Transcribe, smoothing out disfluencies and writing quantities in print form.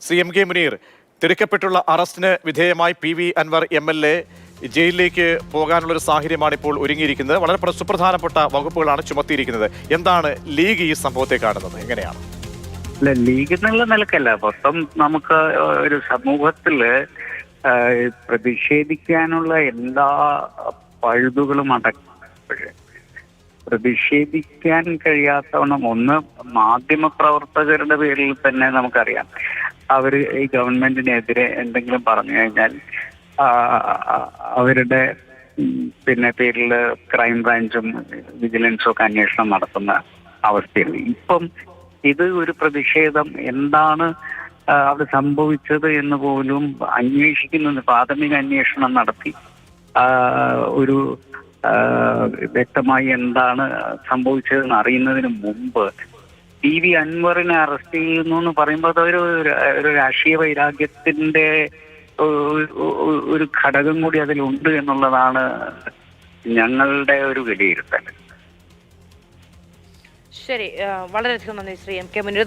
CMK Muneer, തിടുക്കപ്പെട്ടുള്ള അറസ്റ്റിന് വിധേയമായി PV Anwar MLA ജയിലിലേക്ക് പോകാനുള്ളൊരു സാഹചര്യമാണ് ഇപ്പോൾ ഒരുങ്ങിയിരിക്കുന്നത്. വളരെ സുപ്രധാനപ്പെട്ട വകുപ്പുകളാണ് ചുമത്തിയിരിക്കുന്നത്. എന്താണ് ലീഗ് ഈ സംഭവത്തെ കാണുന്നത്? എങ്ങനെയാണ്? അല്ല, ലീഗ് എന്നുള്ള നിലക്കല്ല, മൊത്തം നമുക്ക് ഒരു സമൂഹത്തില് പ്രതിഷേധിക്കാനുള്ള എല്ലാ പഴുതുകളും അടക്കപ്പോഴേ പ്രതിഷേധിക്കാൻ കഴിയാത്തവണ്ണം, ഒന്ന് മാധ്യമ പ്രവർത്തകരുടെ പേരിൽ തന്നെ നമുക്കറിയാം, അവര് ഈ ഗവൺമെന്റിനെതിരെ എന്തെങ്കിലും പറഞ്ഞു കഴിഞ്ഞാൽ അവരുടെ പേരിൽ ക്രൈംബ്രാഞ്ചും വിജിലൻസും ഒക്കെ അന്വേഷണം നടത്തുന്ന അവസ്ഥയുണ്ട്. ഇപ്പം ഇത് ഒരു പ്രതിഷേധം, എന്താണ് അവിടെ സംഭവിച്ചത് എന്ന് പോലും അന്വേഷിക്കുന്നത്, പ്രാഥമിക അന്വേഷണം നടത്തി ഒരു വ്യക്തമായി എന്താണ് സംഭവിച്ചതെന്ന് അറിയുന്നതിന് മുമ്പ് PV അൻവറിനെ അറസ്റ്റ് ചെയ്യുന്നു എന്ന് പറയുമ്പോൾ അതൊരു രാഷ്ട്രീയ വൈരാഗ്യത്തിന്റെ ഒരു ഘടകം കൂടി അതിലുണ്ട് എന്നുള്ളതാണ് ഞങ്ങളുടെ ഒരു വിലയിരുത്തൽ. ശരി, വളരെയധികം നന്ദി ശ്രീ MK മുനീർ.